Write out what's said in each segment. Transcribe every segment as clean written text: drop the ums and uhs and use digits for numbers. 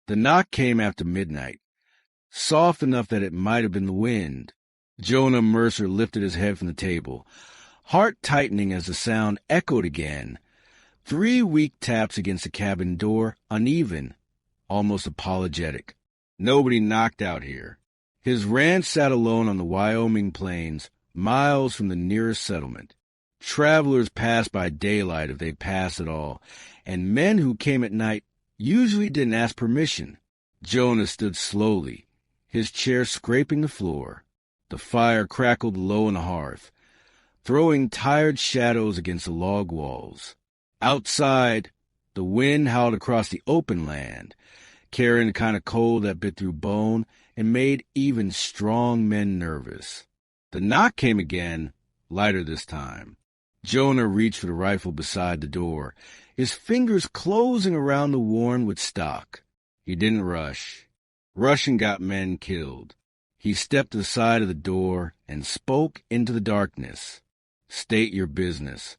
The knock came after midnight, soft enough that it might have been the wind. Jonah Mercer lifted his head from the table, heart tightening as the sound echoed again. 3 weak taps against the cabin door, uneven, almost apologetic. Nobody knocked out here. His ranch sat alone on the Wyoming plains, miles from the nearest settlement. Travelers passed by daylight if they passed at all, and men who came at night usually didn't ask permission. Jonah stood slowly, his chair scraping the floor. The fire crackled low on the hearth, throwing tired shadows against the log walls. Outside, the wind howled across the open land, carrying the kind of cold that bit through bone and made even strong men nervous. The knock came again, lighter this time. Jonah reached for the rifle beside the door, his fingers closing around the worn with stock. He didn't rush. Rushing got men killed. He stepped to the side of the door and spoke into the darkness. "State your business."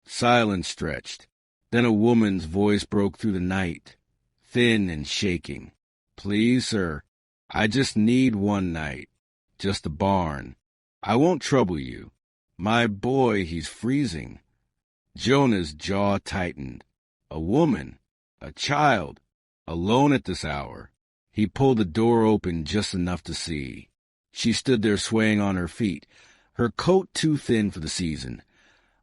Silence stretched. Then a woman's voice broke through the night, thin and shaking. "Please, sir, I just need one night. Just a barn. I won't trouble you. My boy, he's freezing." Jonah's jaw tightened. A woman, a child, alone at this hour. He pulled the door open just enough to see. She stood there swaying on her feet, her coat too thin for the season,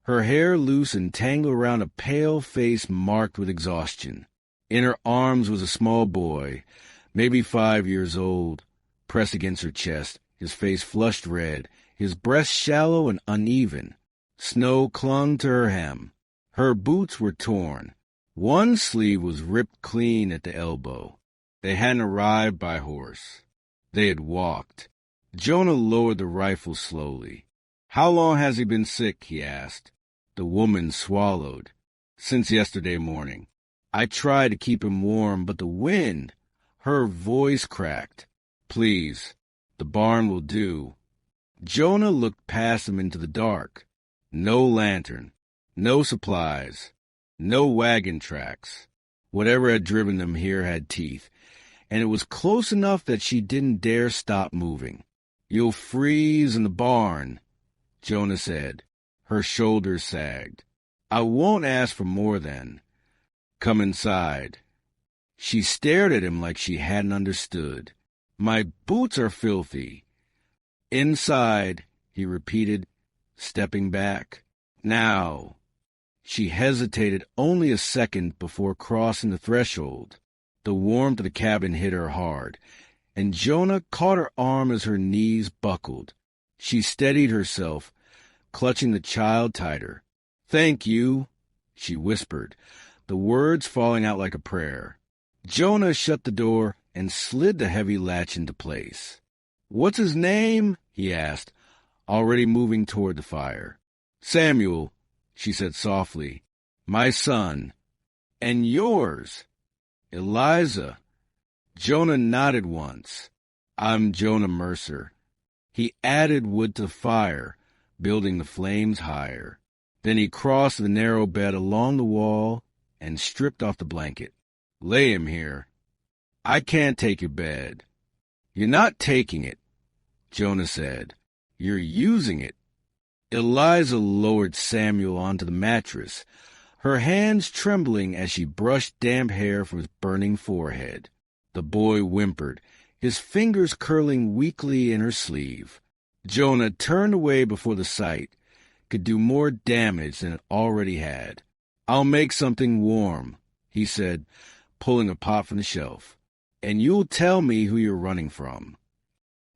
her hair loose and tangled around a pale face marked with exhaustion. In her arms was a small boy, maybe 5 years old, pressed against her chest, his face flushed red, his breast shallow and uneven. Snow clung to her hem. Her boots were torn. One sleeve was ripped clean at the elbow. They hadn't arrived by horse. They had walked. Jonah lowered the rifle slowly. "How long has he been sick?" he asked. The woman swallowed. "Since yesterday morning. I tried to keep him warm, but the wind—" Her voice cracked. "Please, the barn will do." Jonah looked past him into the dark. No lantern, no supplies, no wagon tracks. Whatever had driven them here had teeth, and it was close enough that she didn't dare stop moving. "You'll freeze in the barn," Jonah said. Her shoulders sagged. "I won't ask for more then. Come inside." She stared at him like she hadn't understood. "My boots are filthy." "Inside," he repeated, stepping back. "Now." She hesitated only a second before crossing the threshold. The warmth of the cabin hit her hard, and Jonah caught her arm as her knees buckled. She steadied herself, clutching the child tighter. "Thank you," she whispered, the words falling out like a prayer. Jonah shut the door and slid the heavy latch into place. "What's his name?" he asked, already moving toward the fire. "Samuel," she said softly. "My son." "And yours?" "Eliza." Jonah nodded once. "I'm Jonah Mercer." He added wood to the fire, building the flames higher. Then he crossed the narrow bed along the wall and stripped off the blanket. "Lay him here." "I can't take your bed." "You're not taking it," Jonah said. "You're using it." Eliza lowered Samuel onto the mattress, her hands trembling as she brushed damp hair from his burning forehead. The boy whimpered, his fingers curling weakly in her sleeve. Jonah turned away before the sight could do more damage than it already had. "I'll make something warm," he said, pulling a pot from the shelf. "And you'll tell me who you're running from."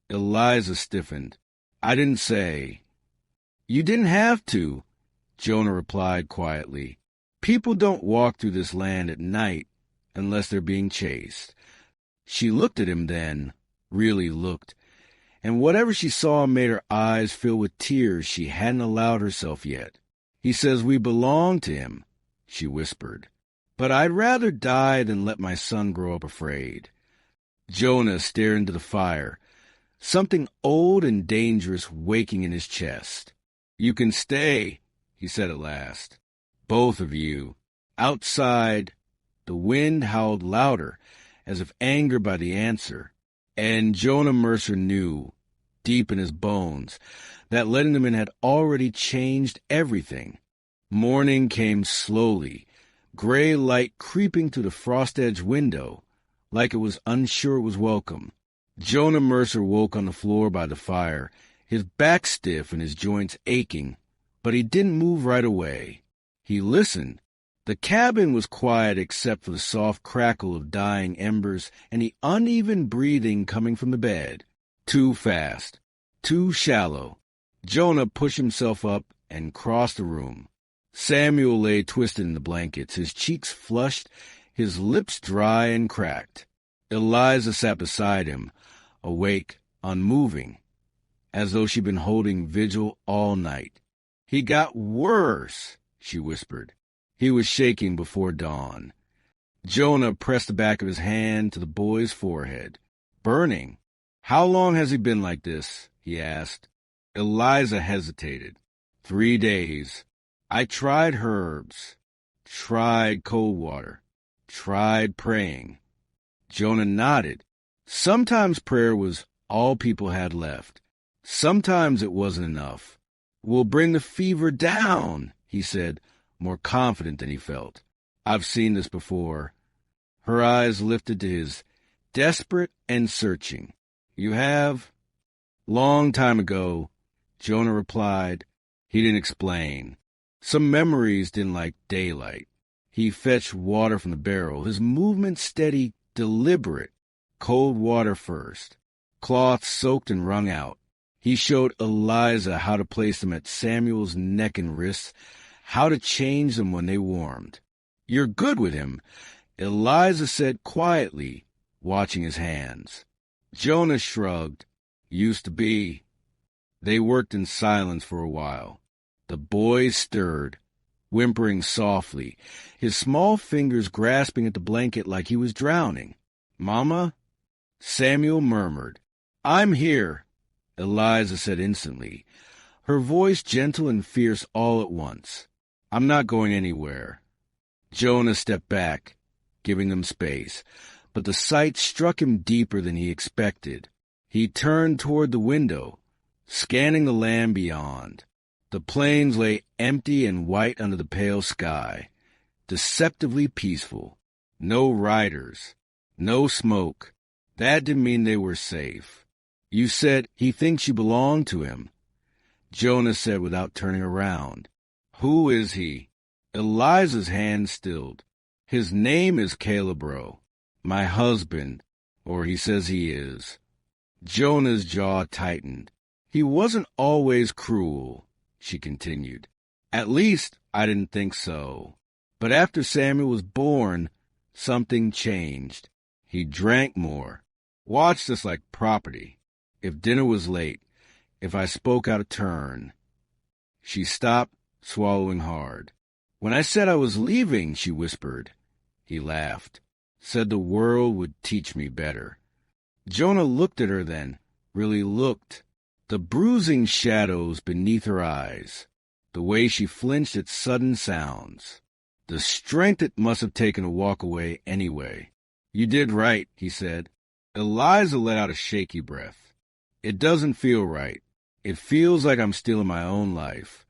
Eliza stiffened. "I didn't say." "You didn't have to," Jonah replied quietly. "People don't walk through this land at night unless they're being chased." She looked at him then, really looked, and whatever she saw made her eyes fill with tears she hadn't allowed herself yet. "He says we belong to him," she whispered. "But I'd rather die than let my son grow up afraid." Jonah stared into the fire, something old and dangerous waking in his chest. "You can stay," he said at last. "Both of you." Outside, the wind howled louder, as if angered by the answer. And Jonah Mercer knew, deep in his bones, that letting them in had already changed everything. Morning came slowly, gray light creeping through the frost-edged window, like it was unsure it was welcome. Jonah Mercer woke on the floor by the fire, his back stiff and his joints aching, but he didn't move right away. He listened. The cabin was quiet except for the soft crackle of dying embers and the uneven breathing coming from the bed. Too fast, too shallow. Jonah pushed himself up and crossed the room. Samuel lay twisted in the blankets, his cheeks flushed, his lips dry and cracked. Eliza sat beside him, awake, unmoving, as though she'd been holding vigil all night. "He got worse," she whispered. He was shaking before dawn. Jonah pressed the back of his hand to the boy's forehead. "Burning. How long has he been like this?" he asked. Eliza hesitated. 3 days. I tried herbs, tried cold water, tried praying. Jonah nodded. Sometimes prayer was all people had left. Sometimes it wasn't enough. "We'll bring the fever down," he said, more confident than he felt. "I've seen this before." Her eyes lifted to his, desperate and searching. "You have?" "Long time ago," Jonah replied. He didn't explain. Some memories didn't like daylight. He fetched water from the barrel, his movement steady, deliberate. Cold water first. Cloths soaked and wrung out. He showed Eliza how to place them at Samuel's neck and wrists, how to change them when they warmed. "You're good with him," Eliza said quietly, watching his hands. Jonah shrugged. "Used to be." They worked in silence for a while. The boy stirred, whimpering softly, his small fingers grasping at the blanket like he was drowning. "Mama?" Samuel murmured. "I'm here," Eliza said instantly, her voice gentle and fierce all at once. "I'm not going anywhere." Jonah stepped back, giving them space, but the sight struck him deeper than he expected. He turned toward the window, scanning the land beyond. The plains lay empty and white under the pale sky, deceptively peaceful. No riders, no smoke. That didn't mean they were safe. "You said he thinks you belong to him," Jonah said without turning around. "Who is he?" Eliza's hand stilled. "His name is Calebro, my husband, or he says he is." Jonah's jaw tightened. "He wasn't always cruel," she continued. "At least I didn't think so. But after Samuel was born, something changed. He drank more, watched us like property. If dinner was late, if I spoke out of turn." She stopped, swallowing hard. "When I said I was leaving," she whispered. He laughed. "Said the world would teach me better." Jonah looked at her then, really looked. The bruising shadows beneath her eyes, the way she flinched at sudden sounds, the strength it must have taken to walk away anyway. "You did right," he said. Eliza let out a shaky breath. "It doesn't feel right. It feels like I'm still in my own life."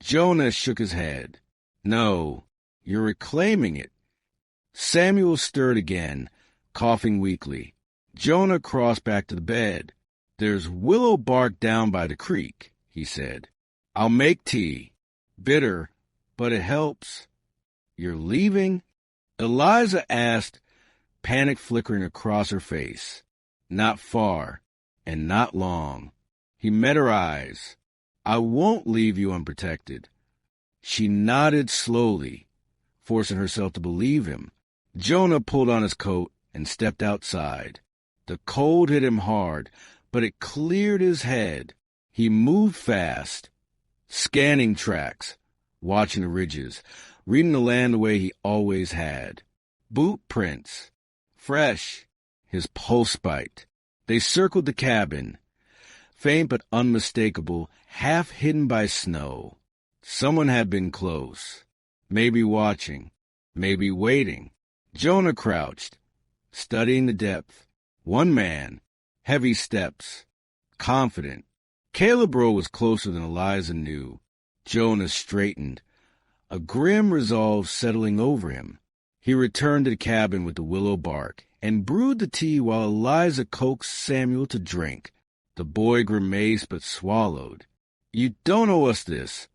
Jonah shook his head. "No, you're reclaiming it." Samuel stirred again, coughing weakly. Jonah crossed back to the bed. "There's willow bark down by the creek," he said. "I'll make tea. Bitter, but it helps." "You're leaving?" Eliza asked, panic flickering across her face. "Not far, and not long." He met her eyes. "I won't leave you unprotected." She nodded slowly, forcing herself to believe him. Jonah pulled on his coat and stepped outside. The cold hit him hard, but it cleared his head. He moved fast, scanning tracks, watching the ridges, reading the land the way he always had. Boot prints, fresh, his pulse spiked. They circled the cabin, faint but unmistakable, half hidden by snow. Someone had been close, maybe watching, maybe waiting. Jonah crouched, studying the depth. One man, heavy steps, confident. Caleb Rowe was closer than Eliza knew. Jonah straightened, a grim resolve settling over him. He returned to the cabin with the willow bark and brewed the tea while Eliza coaxed Samuel to drink. The boy grimaced but swallowed. "You don't owe us this,"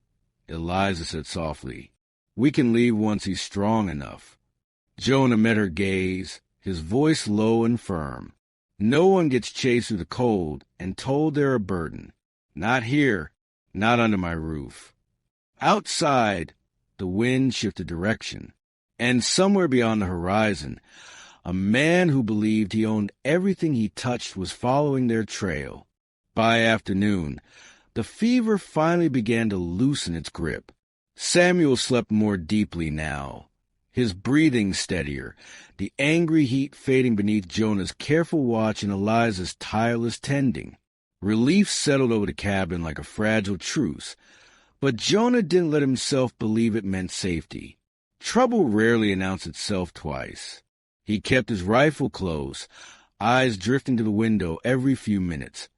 Eliza said softly. "We can leave once he's strong enough." Jonah met her gaze, his voice low and firm. "No one gets chased through the cold and told they're a burden. Not here, not under my roof." Outside, the wind shifted direction, and somewhere beyond the horizon, a man who believed he owned everything he touched was following their trail. By afternoon, the fever finally began to loosen its grip. Samuel slept more deeply now, his breathing steadier, the angry heat fading beneath Jonah's careful watch and Eliza's tireless tending. Relief settled over the cabin like a fragile truce, but Jonah didn't let himself believe it meant safety. Trouble rarely announced itself twice. He kept his rifle close, eyes drifting to the window every few minutes,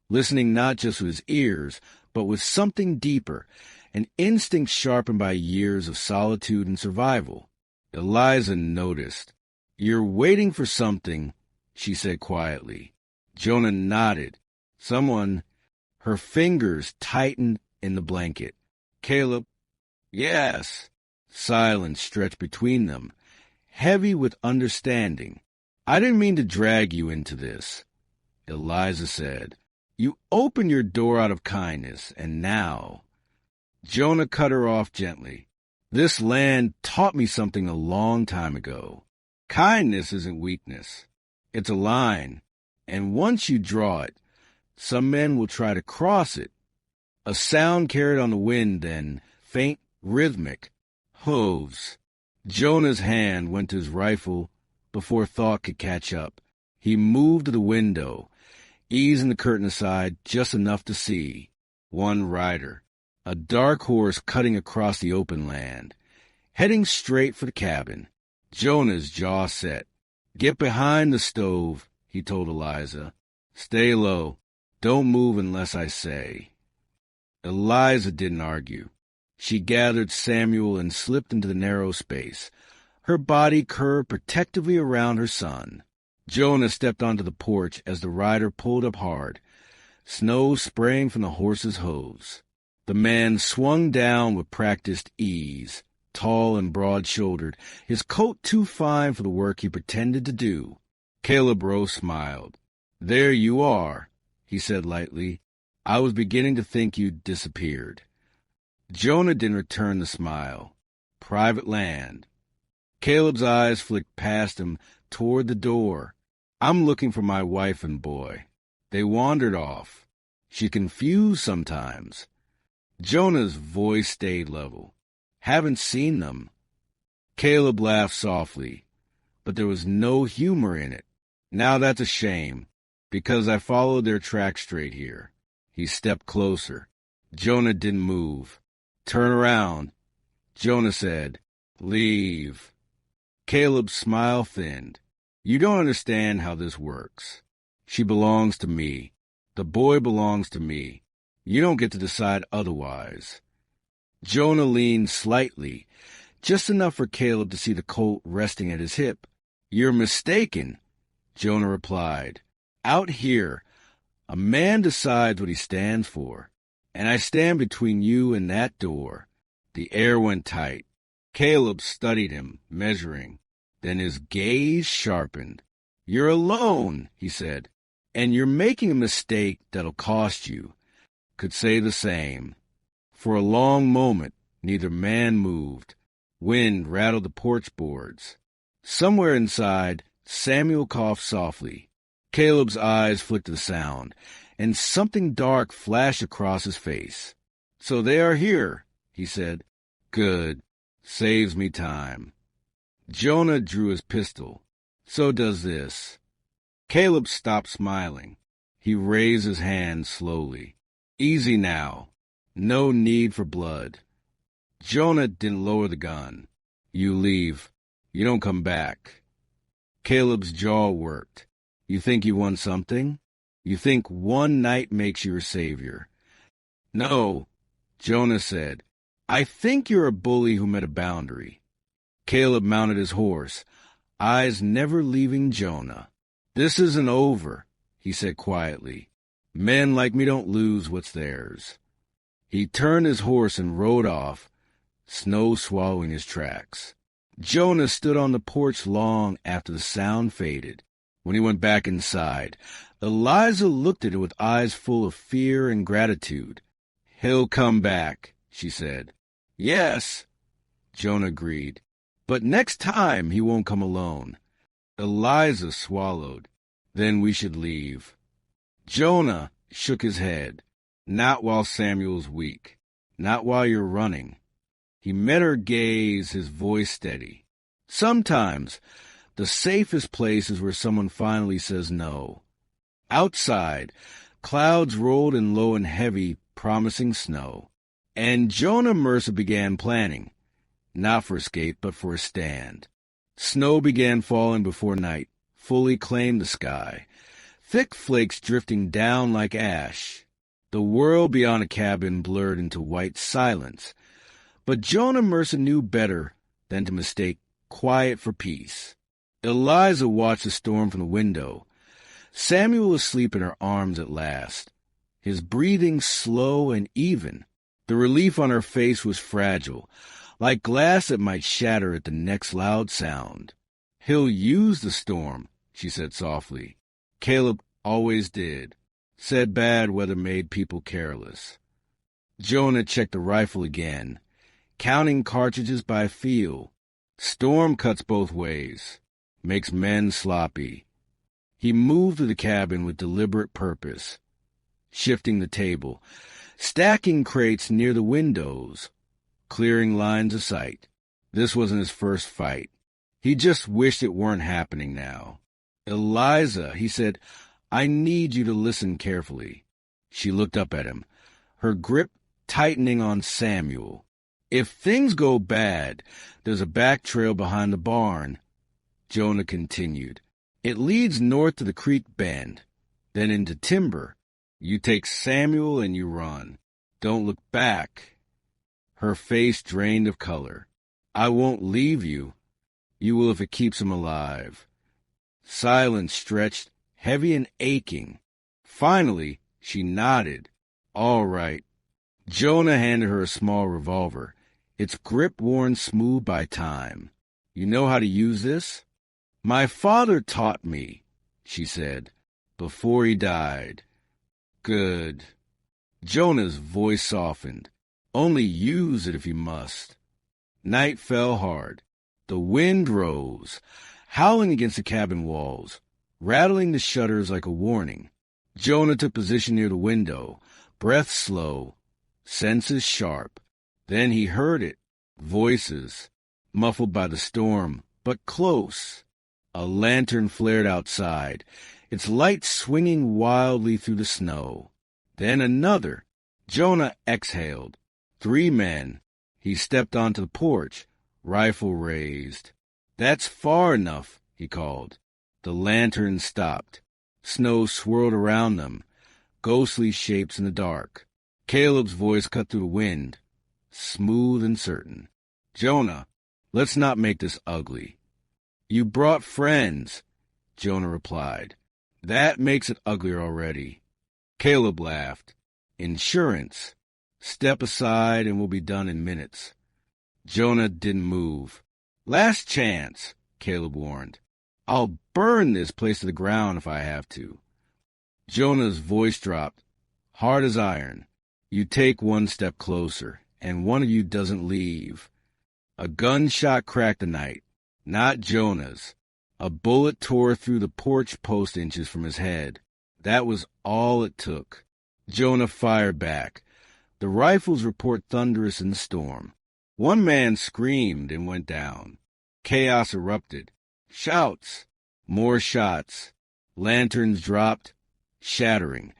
listening not just with his ears, but with something deeper, an instinct sharpened by years of solitude and survival. Eliza noticed. "You're waiting for something," she said quietly. Jonah nodded. "Someone." Her fingers tightened in the blanket. "Caleb." "Yes." Silence stretched between them, heavy with understanding. "I didn't mean to drag you into this," Eliza said. "You opened your door out of kindness, and now—" Jonah cut her off gently. "This land taught me something a long time ago. Kindness isn't weakness. It's a line, and once you draw it, some men will try to cross it." A sound carried on the wind then, faint, rhythmic. Hooves. Jonah's hand went to his rifle before thought could catch up. He moved to the window, easing the curtain aside just enough to see. One rider, a dark horse cutting across the open land, heading straight for the cabin. Jonah's jaw set. "Get behind the stove," he told Eliza. "Stay low. Don't move unless I say." Eliza didn't argue. She gathered Samuel and slipped into the narrow space, her body curved protectively around her son. Jonah stepped onto the porch as the rider pulled up hard, snow spraying from the horse's hooves. The man swung down with practiced ease, tall and broad-shouldered, his coat too fine for the work he pretended to do. Caleb Rowe smiled. "There you are," he said lightly. "I was beginning to think you'd disappeared." Jonah didn't return the smile. Private land. Caleb's eyes flicked past him toward the door. "I'm looking for my wife and boy. They wandered off. She's confused sometimes." Jonah's voice stayed level. "Haven't seen them." Caleb laughed softly, but there was no humor in it. "Now that's a shame, because I followed their track straight here." He stepped closer. Jonah didn't move. "Turn around," Jonah said. "Leave." Caleb's smile thinned. "You don't understand how this works. She belongs to me. The boy belongs to me. You don't get to decide otherwise." Jonah leaned slightly, just enough for Caleb to see the Colt resting at his hip. "You're mistaken," Jonah replied. "Out here, a man decides what he stands for, and I stand between you and that door." The air went tight. Caleb studied him, measuring. Then his gaze sharpened. "You're alone," he said, "and you're making a mistake that'll cost you." Could say the same. For a long moment, neither man moved. Wind rattled the porch boards. Somewhere inside, Samuel coughed softly. Caleb's eyes flicked to the sound, and something dark flashed across his face. "So they are here," he said. "Good. Saves me time." Jonah drew his pistol. "So does this." Caleb stopped smiling. He raised his hand slowly. "Easy now. No need for blood." Jonah didn't lower the gun. "You leave. You don't come back." Caleb's jaw worked. You think you won something? You think one night makes you a savior? No, Jonah said. I think you're a bully who met a boundary. Caleb mounted his horse, eyes never leaving Jonah. This isn't over, he said quietly. Men like me don't lose what's theirs. He turned his horse and rode off, snow swallowing his tracks. Jonah stood on the porch long after the sound faded. When he went back inside, Eliza looked at it with eyes full of fear and gratitude. He'll come back, she said. Yes, Jonah agreed. But next time he won't come alone. Eliza swallowed. Then we should leave. Jonah shook his head. Not while Samuel's weak. Not while you're running. He met her gaze, his voice steady. Sometimes the safest place is where someone finally says no. Outside, clouds rolled in low and heavy, promising snow. And Jonah Mercer began planning. Not for escape, but for a stand. Snow began falling before night, fully claimed the sky. Thick flakes drifting down like ash. The world beyond a cabin blurred into white silence. But Jonah Mercer knew better than to mistake quiet for peace. Eliza watched the storm from the window. Samuel was asleep in her arms at last, his breathing slow and even. The relief on her face was fragile, like glass that might shatter at the next loud sound. He'll use the storm, she said softly. Caleb always did. Said bad weather made people careless. Jonah checked the rifle again, counting cartridges by feel. Storm cuts both ways, makes men sloppy. He moved to the cabin with deliberate purpose, shifting the table, stacking crates near the windows, clearing lines of sight. This wasn't his first fight. He just wished it weren't happening now. Eliza, he said, I need you to listen carefully. She looked up at him, her grip tightening on Samuel. If things go bad, there's a back trail behind the barn. Jonah continued. It leads north to the creek bend, then into timber. You take Samuel and you run. Don't look back. Her face drained of color. I won't leave you. You will if it keeps him alive. Silence stretched, heavy and aching. Finally, she nodded. All right. Jonah handed her a small revolver, its grip worn smooth by time. You know how to use this? My father taught me, she said, before he died. Good. Jonah's voice softened. Only use it if you must. Night fell hard. The wind rose, howling against the cabin walls, rattling the shutters like a warning. Jonah took position near the window, breath slow, senses sharp. Then he heard it, voices, muffled by the storm, but close. A lantern flared outside, its light swinging wildly through the snow. Then another. Jonah exhaled. 3 men. He stepped onto the porch, rifle raised. That's far enough, he called. The lantern stopped. Snow swirled around them, ghostly shapes in the dark. Caleb's voice cut through the wind, smooth and certain. Jonah, let's not make this ugly. You brought friends, Jonah replied. That makes it uglier already. Caleb laughed. Insurance. Step aside and we'll be done in minutes. Jonah didn't move. Last chance, Caleb warned. I'll burn this place to the ground if I have to. Jonah's voice dropped, hard as iron. You take 1 step closer, and one of you doesn't leave. A gunshot cracked the night. Not Jonah's. A bullet tore through the porch post inches from his head. That was all it took. Jonah fired back. The rifles report thunderous in the storm. 1 man screamed and went down. Chaos erupted. Shouts. More shots. Lanterns dropped, shattering,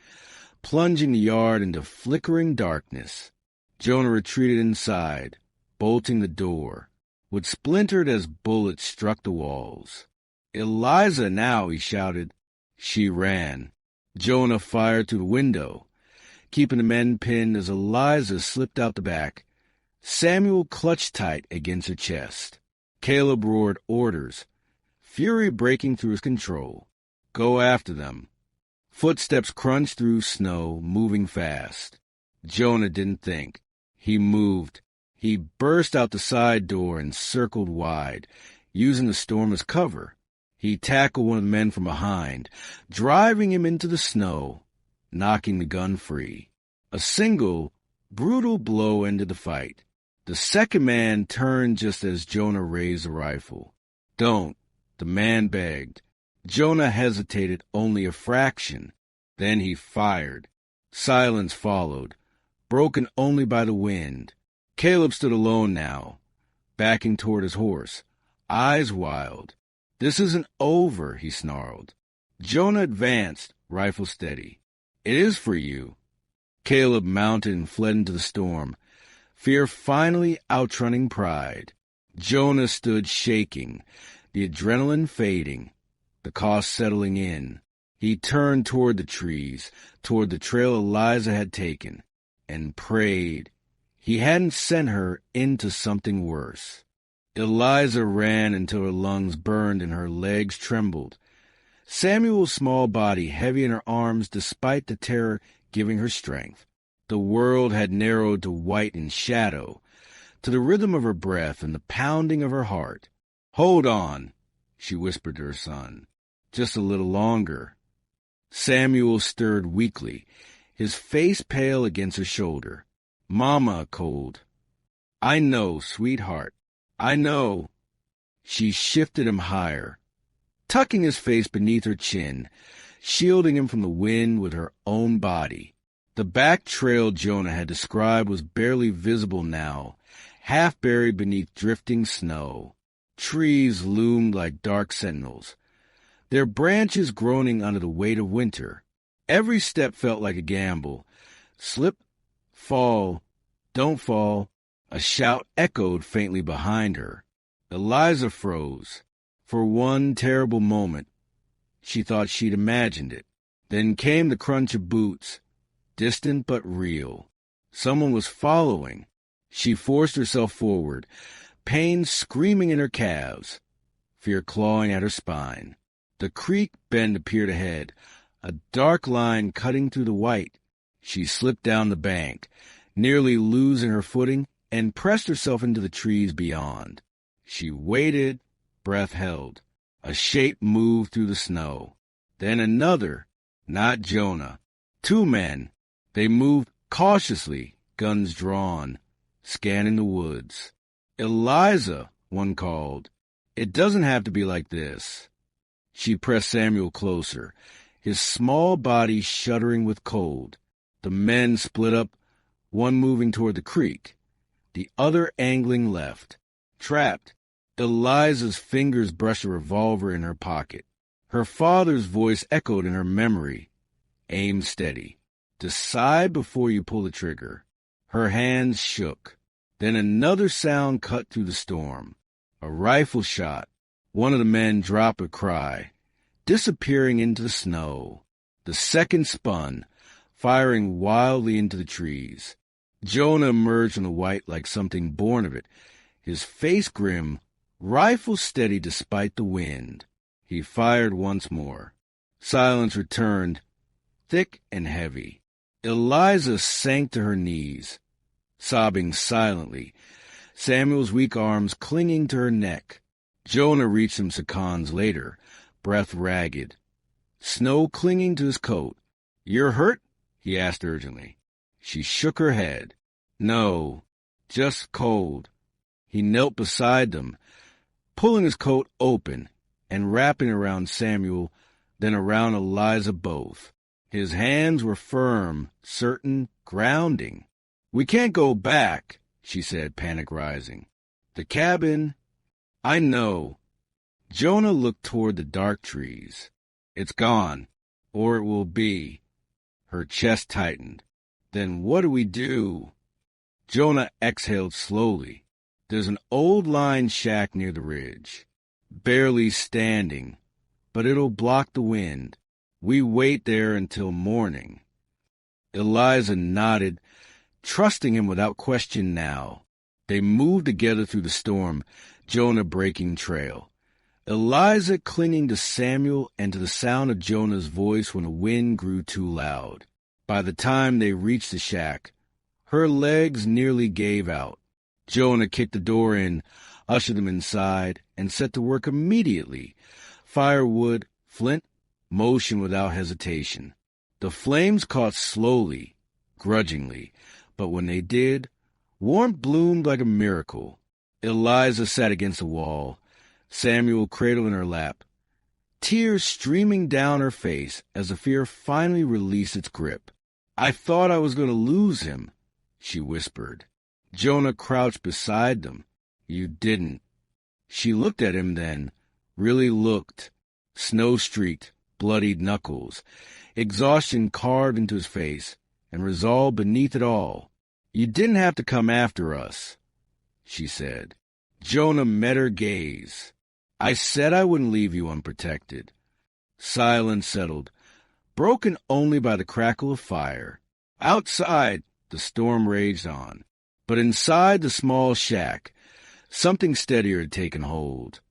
plunging the yard into flickering darkness. Jonah retreated inside, bolting the door. Would splintered as bullets struck the walls. "Eliza now," he shouted. She ran. Jonah fired through the window, keeping the men pinned as Eliza slipped out the back. Samuel clutched tight against her chest. Caleb roared orders, fury breaking through his control. "Go after them." Footsteps crunched through snow, moving fast. Jonah didn't think. He moved. He burst out the side door and circled wide, using the storm as cover. He tackled one of the men from behind, driving him into the snow, knocking the gun free. A single, brutal blow ended the fight. The second man turned just as Jonah raised the rifle. "Don't," the man begged. Jonah hesitated only a fraction. Then he fired. Silence followed, broken only by the wind. Caleb stood alone now, backing toward his horse, eyes wild. "This isn't over," he snarled. Jonah advanced, rifle steady. "It is for you." Caleb mounted and fled into the storm, fear finally outrunning pride. Jonah stood shaking, the adrenaline fading, the cost settling in. He turned toward the trees, toward the trail Eliza had taken, and prayed he hadn't sent her into something worse. Eliza ran until her lungs burned and her legs trembled. Samuel's small body heavy in her arms despite the terror giving her strength. The world had narrowed to white and shadow, to the rhythm of her breath and the pounding of her heart. "Hold on," she whispered to her son. "Just a little longer." Samuel stirred weakly, his face pale against her shoulder. "Mama, cold." "I know, sweetheart. I know." She shifted him higher, tucking his face beneath her chin, shielding him from the wind with her own body. The back trail Jonah had described was barely visible now, half buried beneath drifting snow. Trees loomed like dark sentinels, their branches groaning under the weight of winter. Every step felt like a gamble. Slip, fall, don't fall. A shout echoed faintly behind her. Eliza froze. For one terrible moment, she thought she'd imagined it. Then came the crunch of boots, distant but real. Someone was following. She forced herself forward, pain screaming in her calves, fear clawing at her spine. The creek bend appeared ahead, a dark line cutting through the white. She slipped down the bank, nearly losing her footing, and pressed herself into the trees beyond. She waited, breath held. A shape moved through the snow. Then another, not Jonah. Two men. They moved cautiously, guns drawn, scanning the woods. "Eliza," one called. "It doesn't have to be like this." She pressed Samuel closer, his small body shuddering with cold. The men split up, one moving toward the creek, the other angling left. Trapped, Eliza's fingers brushed a revolver in her pocket. Her father's voice echoed in her memory. "Aim steady. Decide before you pull the trigger." Her hands shook. Then another sound cut through the storm. A rifle shot. One of the men dropped a cry, disappearing into the snow. The second spun, firing wildly into the trees. Jonah emerged from the white like something born of it, his face grim, rifle steady despite the wind. He fired once more. Silence returned, thick and heavy. Eliza sank to her knees, sobbing silently, Samuel's weak arms clinging to her neck. Jonah reached some seconds later, breath ragged, snow clinging to his coat. "You're hurt?" he asked urgently. She shook her head. "No, just cold." He knelt beside them, pulling his coat open and wrapping it around Samuel, then around Eliza both. His hands were firm, certain, grounding. "We can't go back," she said, panic rising. "The cabin—" "I know." Jonah looked toward the dark trees. "It's gone, or it will be." Her chest tightened. "Then what do we do?" Jonah exhaled slowly. "There's an old line shack near the ridge, barely standing, but it'll block the wind. We wait there until morning." Eliza nodded, trusting him without question now. They moved together through the storm, Jonah breaking trail. Eliza clinging to Samuel and to the sound of Jonah's voice when the wind grew too loud. By the time they reached the shack, her legs nearly gave out. Jonah kicked the door in, ushered them inside, and set to work immediately. Firewood, flint, motion without hesitation. The flames caught slowly, grudgingly, but when they did, warmth bloomed like a miracle. Eliza sat against the wall, Samuel cradled in her lap, tears streaming down her face as the fear finally released its grip. "I thought I was going to lose him," she whispered. Jonah crouched beside them. "You didn't." She looked at him then, really looked, snow-streaked, bloodied knuckles, exhaustion carved into his face, and resolve beneath it all. "You didn't have to come after us," she said. Jonah met her gaze. "I said I wouldn't leave you unprotected." Silence settled, broken only by the crackle of fire. Outside, the storm raged on, but inside the small shack, something steadier had taken hold.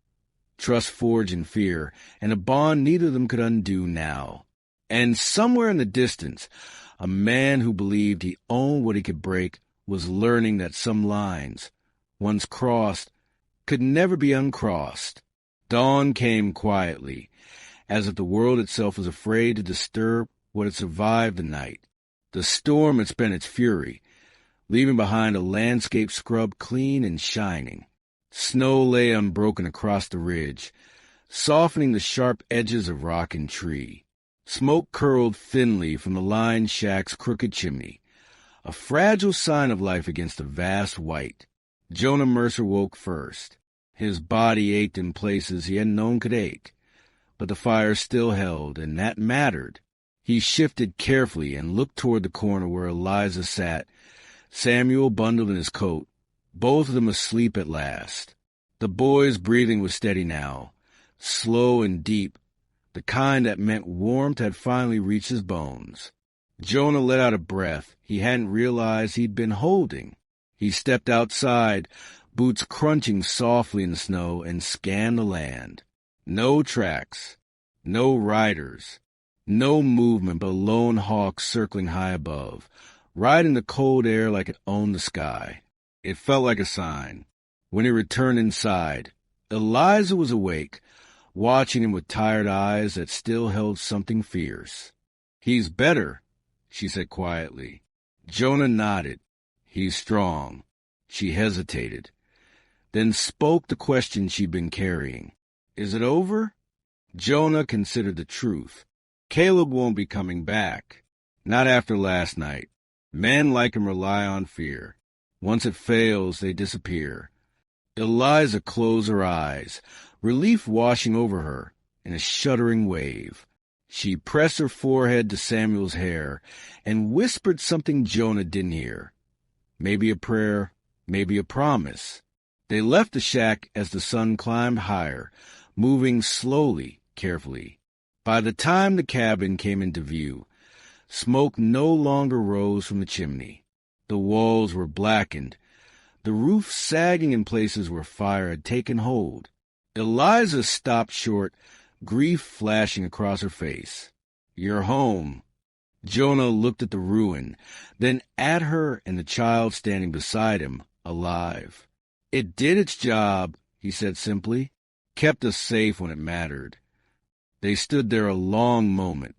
Trust forged in fear, and a bond neither of them could undo now. And somewhere in the distance, a man who believed he owned what he could break was learning that some lines, once crossed, could never be uncrossed. Dawn came quietly, as if the world itself was afraid to disturb what had survived the night. The storm had spent its fury, leaving behind a landscape scrubbed clean and shining. Snow lay unbroken across the ridge, softening the sharp edges of rock and tree. Smoke curled thinly from the lined shack's crooked chimney, a fragile sign of life against the vast white. Jonah Mercer woke first. His body ached in places he hadn't known could ache, but the fire still held, and that mattered. He shifted carefully and looked toward the corner where Eliza sat, Samuel bundled in his coat, both of them asleep at last. The boy's breathing was steady now, slow and deep, the kind that meant warmth had finally reached his bones. Jonah let out a breath he hadn't realized he'd been holding. He stepped outside, boots crunching softly in the snow, and scanned the land. No tracks, no riders, no movement but a lone hawk circling high above, riding the cold air like it owned the sky. It felt like a sign. When he returned inside, Eliza was awake, watching him with tired eyes that still held something fierce. "He's better," she said quietly. Jonah nodded. "He's strong." She hesitated, then spoke the question she'd been carrying. "Is it over?" Jonah considered the truth. "Caleb won't be coming back. Not after last night. Men like him rely on fear. Once it fails, they disappear." Eliza closed her eyes, relief washing over her in a shuddering wave. She pressed her forehead to Samuel's hair and whispered something Jonah didn't hear. Maybe a prayer, maybe a promise. They left the shack as the sun climbed higher, moving slowly, carefully. By the time the cabin came into view, smoke no longer rose from the chimney. The walls were blackened, the roof sagging in places where fire had taken hold. Eliza stopped short, grief flashing across her face. "You're home." Jonah looked at the ruin, then at her and the child standing beside him, alive. "It did its job," he said simply. "Kept us safe when it mattered." They stood there a long moment,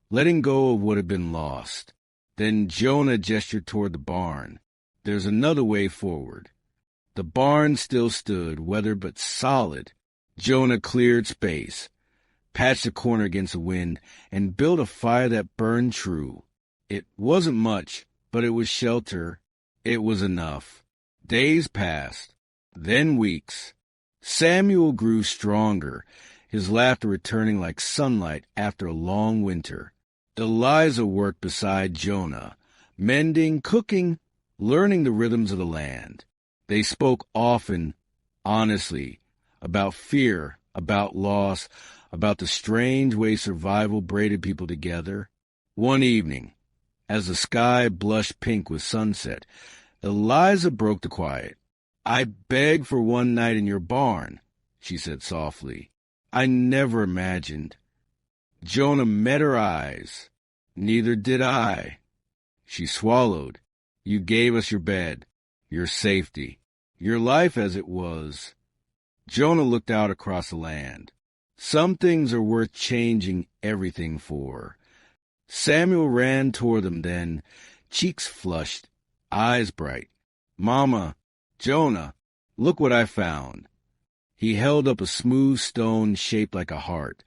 letting go of what had been lost. Then Jonah gestured toward the barn. "There's another way forward." The barn still stood, weathered but solid. Jonah cleared space, patched a corner against the wind, and built a fire that burned true. It wasn't much, but it was shelter. It was enough. Days passed, then weeks. Samuel grew stronger, his laughter returning like sunlight after a long winter. Eliza worked beside Jonah, mending, cooking, learning the rhythms of the land. They spoke often, honestly, about fear, about loss, about the strange way survival braided people together. One evening, as the sky blushed pink with sunset, Eliza broke the quiet. "I begged for one night in your barn," she said softly. "I never imagined." Jonah met her eyes. "Neither did I." She swallowed. "You gave us your bed, your safety, your life as it was." Jonah looked out across the land. Some things are worth changing everything for. Samuel ran toward them then, cheeks flushed, eyes bright. "Mama, Jonah, look what I found." He held up a smooth stone shaped like a heart,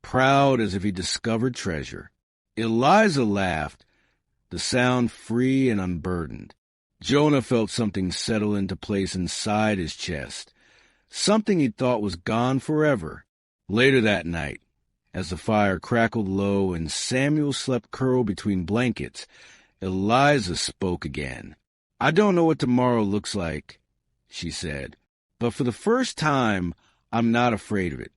proud as if he discovered treasure. Eliza laughed, the sound free and unburdened. Jonah felt something settle into place inside his chest, something he thought was gone forever. Later that night, as the fire crackled low and Samuel slept curled between blankets, Eliza spoke again. "I don't know what tomorrow looks like," she said, "but for the first time, I'm not afraid of it."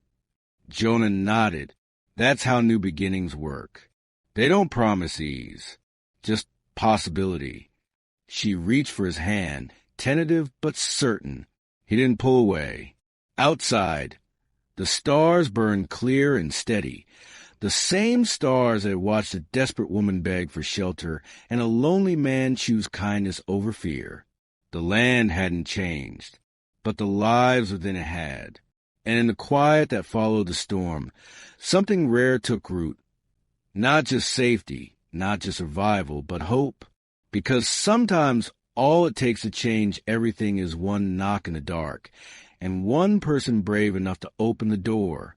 Jonah nodded. That's how new beginnings work. They don't promise ease, just possibility. She reached for his hand, tentative but certain. He didn't pull away. Outside, the stars burned clear and steady, the same stars that had watched a desperate woman beg for shelter and a lonely man choose kindness over fear. The land hadn't changed, but the lives within it had. And in the quiet that followed the storm, something rare took root. Not just safety, not just survival, but hope. Because sometimes all it takes to change everything is one knock in the dark, and one person brave enough to open the door.